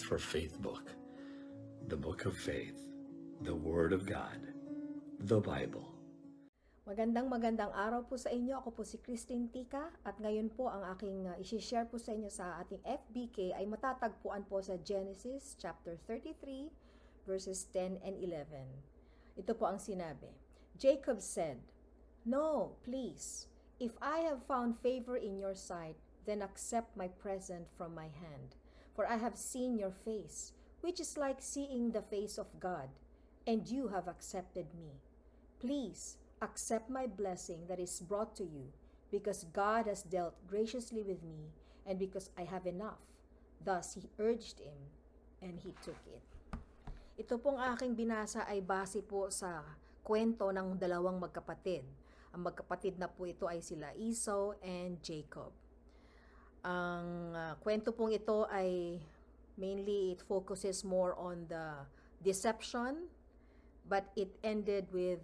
for Faith book, the book of faith, the Word of God, the Bible. Magandang araw po sa inyo. Ako po si Christine Tika at ngayon po ang aking isi-share po sa inyo sa ating FBK ay matatagpuan po sa Genesis chapter 33 verses 10 and 11. Ito po ang sinabi. Jacob said, "No, please. If I have found favor in your sight, then accept my present from my hand. For I have seen your face, which is like seeing the face of God, and you have accepted me. Please, accept my blessing that is brought to you, because God has dealt graciously with me, and because I have enough." Thus he urged him, and he took it. Ito pong aking binasa ay base po sa kwento ng dalawang magkapatid. Ang magkapatid na po ito ay sila Esau and Jacob. Ang kwento pong ito ay mainly it focuses more on the deception, but it ended with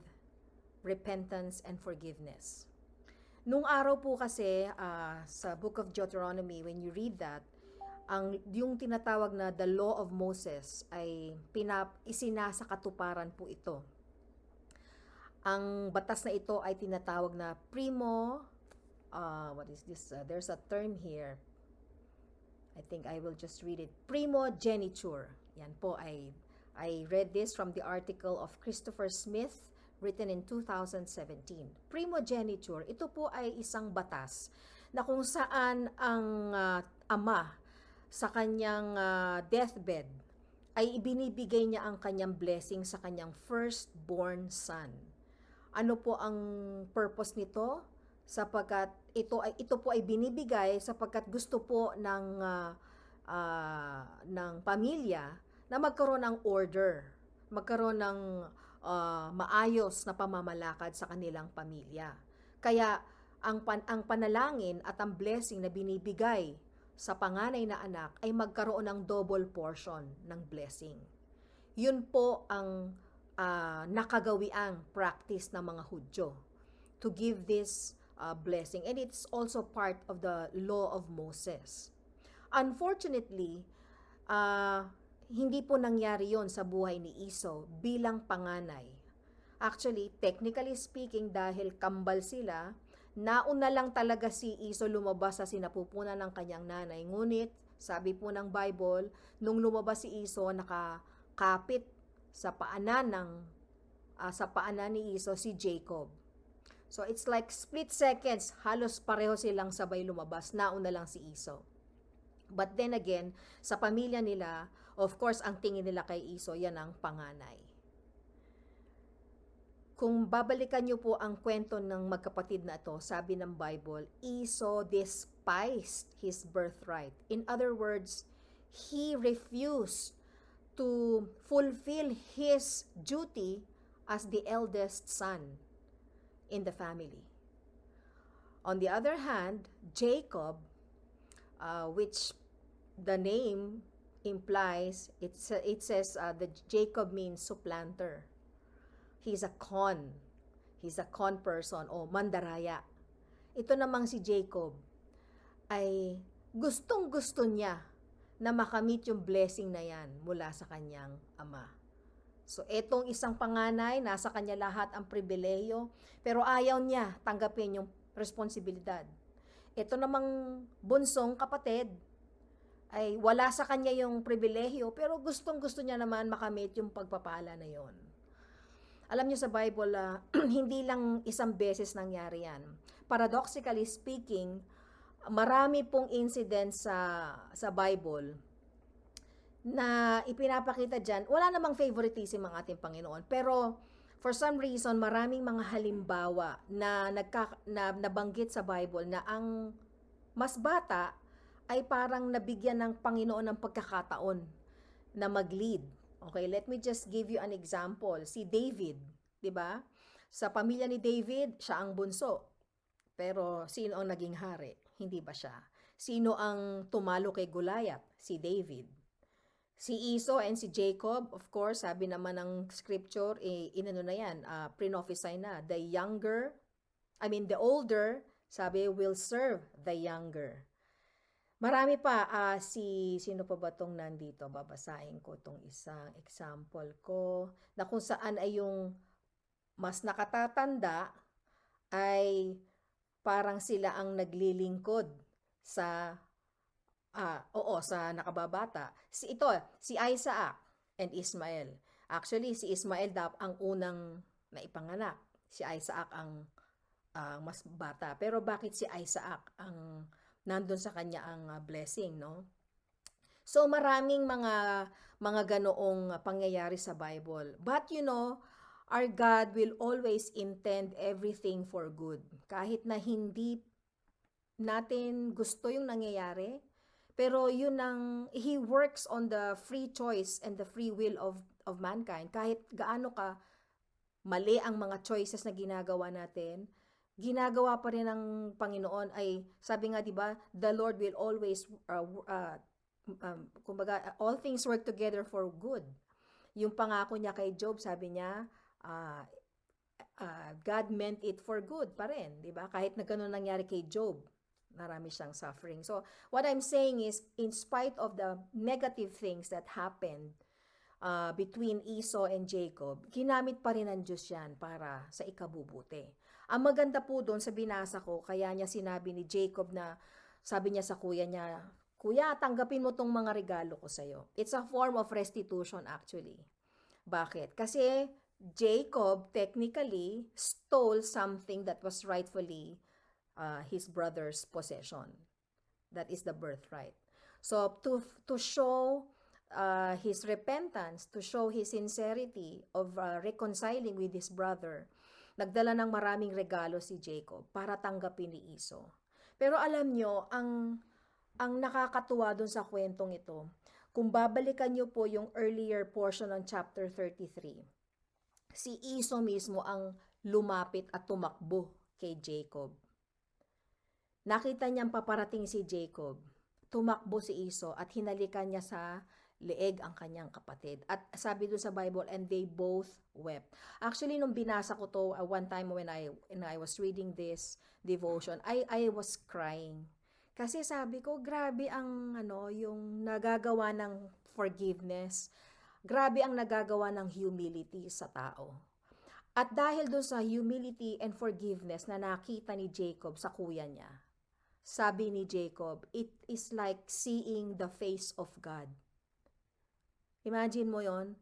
repentance and forgiveness. Nung araw po kasi sa Book of Deuteronomy, when you read that, yung tinatawag na the Law of Moses ay isinasa katuparan po ito. Ang batas na ito ay tinatawag na what is this? There's a term here. I think I will just read it. Primogeniture. Yan po I read this from the article of Christopher Smith written in 2017. Primogeniture, ito po ay isang batas na kung saan ang ama sa kanyang deathbed ay ibinibigay niya ang kanyang blessing sa kanyang firstborn son. Ano po ang purpose nito? Sapagkat ito po ay binibigay sapagkat gusto po ng pamilya na magkaroon ng order, magkaroon ng maayos na pamamalakad sa kanilang pamilya. Kaya ang panalangin at ang blessing na binibigay sa panganay na anak ay magkaroon ng double portion ng blessing. Yun po ang nakagawiang practice ng mga Hudyo to give this blessing, and it's also part of the Law of Moses. Unfortunately, hindi po nangyari yon sa buhay ni Esau bilang panganay. Actually, technically speaking, dahil kambal sila, nauna lang talaga si Esau lumabas sa sinapupunan ng kanyang nanay. Ngunit, sabi po ng Bible, nung lumabas si Esau, nakakapit sa paanan ni Esau si Jacob. So, it's like split seconds, halos pareho silang sabay lumabas, nauna lang si Esau. But then again, sa pamilya nila, of course, ang tingin nila kay Esau, yan ang panganay. Kung babalikan niyo po ang kwento ng magkapatid na ito, sabi ng Bible, Esau despised his birthright. In other words, he refused to fulfill his duty as the eldest son in the family. On the other hand, Jacob, which the name implies, it says that Jacob means supplanter. He's a con. He's a con person o mandaraya. Ito namang si Jacob ay gustong-gusto niya na makamit yung blessing na yan mula sa kanyang ama. So, etong isang panganay, nasa kanya lahat ang pribileyo, pero ayaw niya tanggapin yung responsibilidad. Ito namang bunsong kapatid, ay wala sa kanya yung pribileyo, pero gustong-gusto niya naman makamit yung pagpapala na yon. Alam niyo sa Bible, hindi lang isang beses nangyari yan. Paradoxically speaking, marami pong incidents sa Bible na ipinapakita dyan, wala namang favoritism ang ating Panginoon. Pero for some reason, maraming mga halimbawa na nabanggit sa Bible na ang mas bata ay parang nabigyan ng Panginoon ng pagkakataon na mag-lead. Okay, let me just give you an example. Si David, di ba? Sa pamilya ni David, siya ang bunso. Pero sino ang naging hari? Hindi ba siya? Sino ang tumalo kay Goliath? Si David. Si Esau and si Jacob, of course, sabi naman ng scripture, inano na yan, prophesy na. The older, sabi, will serve the younger. Marami pa, sino pa ba 'tong nandito? Babasahin ko 'tong isang example ko, na kung saan ay yung mas nakatatanda ay parang sila ang naglilingkod sa, oo, sa nakababata. Si Isaac and Ismael. Actually, si Ismael ang unang naipanganak. Si Isaac ang mas bata. Pero bakit si Isaac ang nandun sa kanya ang blessing, no? So maraming mga ganoong pangyayari sa Bible. But our God will always intend everything for good. Kahit na hindi natin gusto yung nangyayari, pero He works on the free choice and the free will of mankind. Kahit gaano ka mali ang mga choices na ginagawa natin, ginagawa pa rin ng Panginoon ay, sabi nga 'di ba, the Lord will always kumbaga, all things work together for good. Yung pangako niya kay Job, sabi niya, God meant it for good pa rin, 'di ba? Kahit na ganun nangyari kay Job, marami siyang suffering. So, what I'm saying is, in spite of the negative things that happened between Esau and Jacob, ginamit pa rin ng Diyos yan para sa ikabubuti. Ang maganda po doon sa binasa ko, kaya niya sinabi ni Jacob na, sabi niya sa kuya niya, Kuya, tanggapin mo tong mga regalo ko sa'yo. It's a form of restitution actually. Bakit? Kasi Jacob technically stole something that was rightfully his brother's possession. That is the birthright. So to show his repentance, to show his sincerity of reconciling with his brother, nagdala ng maraming regalo si Jacob para tanggapin ni Esau. Pero alam nyo, ang nakakatuwa dun sa kwentong ito, kung babalikan nyo po yung earlier portion ng chapter 33, si Esau mismo ang lumapit at tumakbo kay Jacob. Nakita niyang paparating si Jacob, tumakbo si Esau at hinalikan niya sa leeg ang kanyang kapatid. At sabi doon sa Bible, and they both wept. Actually, nung binasa ko to one time when I was reading this devotion, I was crying. Kasi sabi ko, grabe ang yung nagagawa ng forgiveness. Grabe ang nagagawa ng humility sa tao. At dahil doon sa humility and forgiveness na nakita ni Jacob sa kuya niya, sabi ni Jacob, it is like seeing the face of God. Imagine mo yon.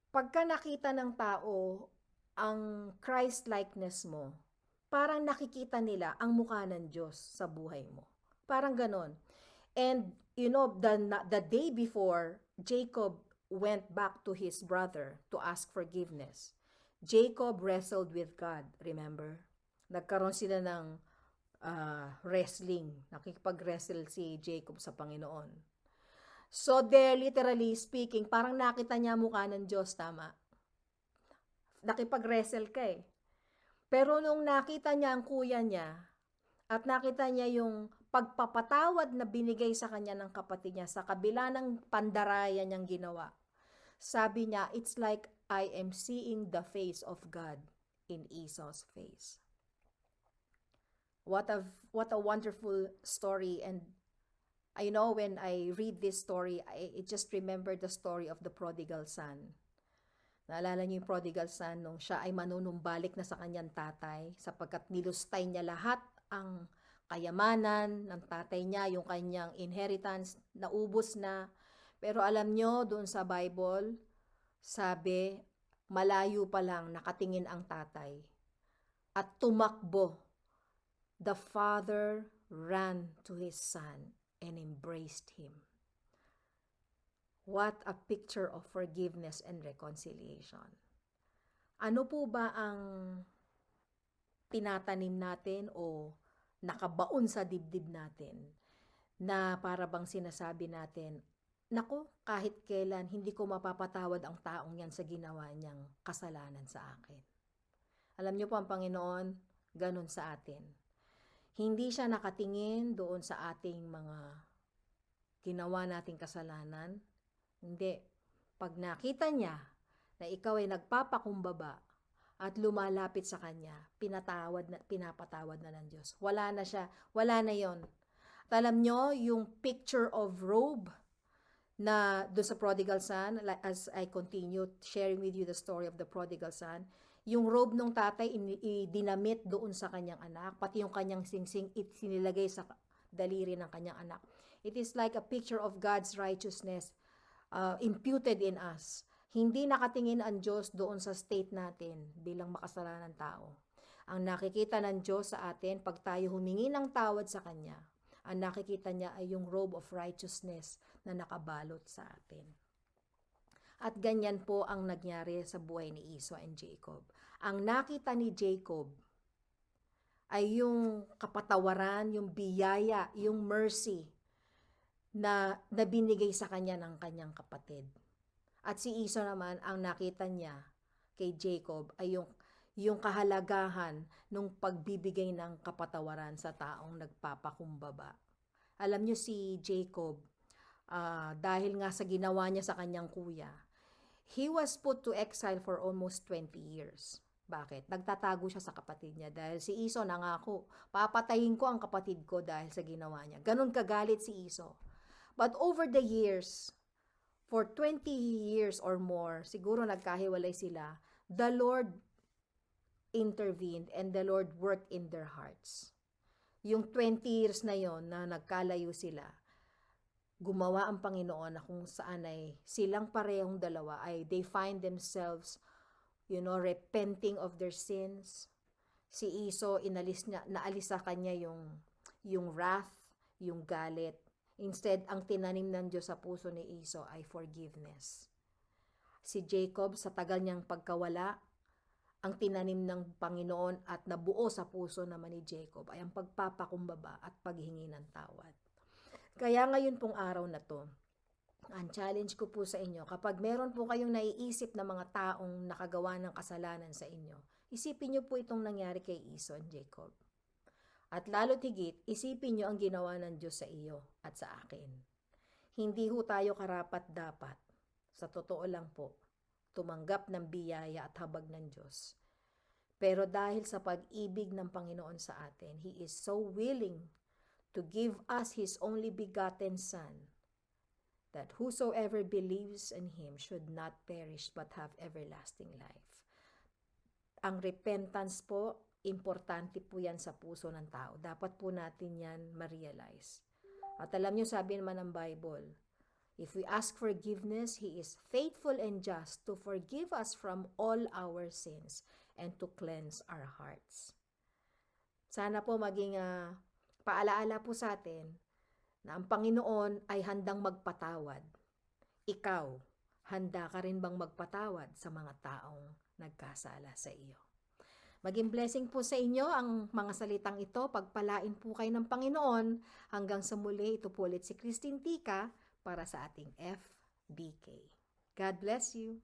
Pagka nakita ng tao ang Christ-likeness mo, parang nakikita nila ang mukha ng Diyos sa buhay mo. Parang ganon. And the day before Jacob went back to his brother to ask forgiveness, Jacob wrestled with God, remember? Nagkaroon sila ng wrestling. Nakikipag-wrestle si Jacob sa Panginoon. So there, literally speaking, parang nakita niya mukha ng Diyos, tama? Nakipag-wrestle ka eh. Pero nung nakita niya ang kuya niya, at nakita niya yung pagpapatawad na binigay sa kanya ng kapatid niya sa kabila ng pandaraya niyang ginawa, sabi niya, it's like I am seeing the face of God in Esau's face. What a wonderful story. And I know when I read this story, I just remember the story of the prodigal son. Naalala niyo yung prodigal son nung siya ay manunumbalik na sa kanyang tatay sapagkat nilustay niya lahat ang kayamanan ng tatay niya, yung kanyang inheritance, naubos na. Pero alam niyo, doon sa Bible, sabi, malayo pa lang nakatingin ang tatay at tumakbo. The father ran to his son and embraced him. What a picture of forgiveness and reconciliation. Ano po ba ang tinatanim natin o nakabaon sa dibdib natin na para bang sinasabi natin, naku, kahit kailan hindi ko mapapatawad ang taong yan sa ginawa niyang kasalanan sa akin. Alam niyo po ang Panginoon, ganun sa atin. Hindi siya nakatingin doon sa ating mga ginawa nating kasalanan. Hindi. Pag nakita niya na ikaw ay nagpapakumbaba at lumalapit sa kanya, pinapatawad na ng Diyos. Wala na siya. Wala na yon. At alam nyo, yung picture of robe na doon sa prodigal son, as I continue sharing with you the story of the prodigal son, yung robe ng tatay dinamit doon sa kanyang anak, pati yung kanyang singsing sinilagay sa daliri ng kanyang anak. It is like a picture of God's righteousness imputed in us. Hindi nakatingin ang Diyos doon sa state natin bilang makasalanan tao. Ang nakikita ng Diyos sa atin pag tayo humingi ng tawad sa Kanya, ang nakikita niya ay yung robe of righteousness na nakabalot sa atin. At ganyan po ang nangyari sa buhay ni Esau and Jacob. Ang nakita ni Jacob ay yung kapatawaran, yung biyaya, yung mercy na binigay sa kanya ng kanyang kapatid. At si Esau naman, ang nakita niya kay Jacob ay yung kahalagahan ng pagbibigay ng kapatawaran sa taong nagpapakumbaba. Alam niyo si Jacob, dahil nga sa ginawa niya sa kanyang kuya, he was put to exile for almost 20 years. Bakit? Nagtatago siya sa kapatid niya dahil si Esau nangako, papatayin ko ang kapatid ko dahil sa ginawa niya. Ganon kagalit si Esau. But over the years, for 20 years or more, siguro nagkahiwalay sila, the Lord intervened and the Lord worked in their hearts. Yung 20 years na yon na nagkalayo sila, gumawa ang Panginoon na kung saan ay silang parehong dalawa ay they find themselves, repenting of their sins. Si Esau, naalis sa kanya yung wrath, yung galit. Instead, ang tinanim ng Diyos sa puso ni Esau ay forgiveness. Si Jacob, sa tagal niyang pagkawala, ang tinanim ng Panginoon at nabuo sa puso naman ni Jacob ay ang pagpapakumbaba at paghingi ng tawad. Kaya ngayon pong araw na to, ang challenge ko po sa inyo, kapag meron po kayong naiisip na mga taong nakagawa ng kasalanan sa inyo, isipin niyo po itong nangyari kay Esau and Jacob. At lalo't higit, isipin niyo ang ginawa ng Diyos sa iyo at sa akin. Hindi ho tayo karapat-dapat, sa totoo lang po, tumanggap ng biyaya at habag ng Diyos. Pero dahil sa pag-ibig ng Panginoon sa atin, He is so willing to give us His only begotten Son, that whosoever believes in Him should not perish but have everlasting life. Ang repentance po, importante po yan sa puso ng tao. Dapat po natin yan ma-realize. At alam nyo, sabi naman ng Bible, if we ask forgiveness, He is faithful and just to forgive us from all our sins and to cleanse our hearts. Sana po maging paalaala po sa atin na ang Panginoon ay handang magpatawad. Ikaw, handa ka rin bang magpatawad sa mga taong nagkasala sa iyo? Maging blessing po sa inyo ang mga salitang ito. Pagpalain po kayo ng Panginoon. Hanggang sa muli, ito po ulit si Christine Tika para sa ating FBK. God bless you.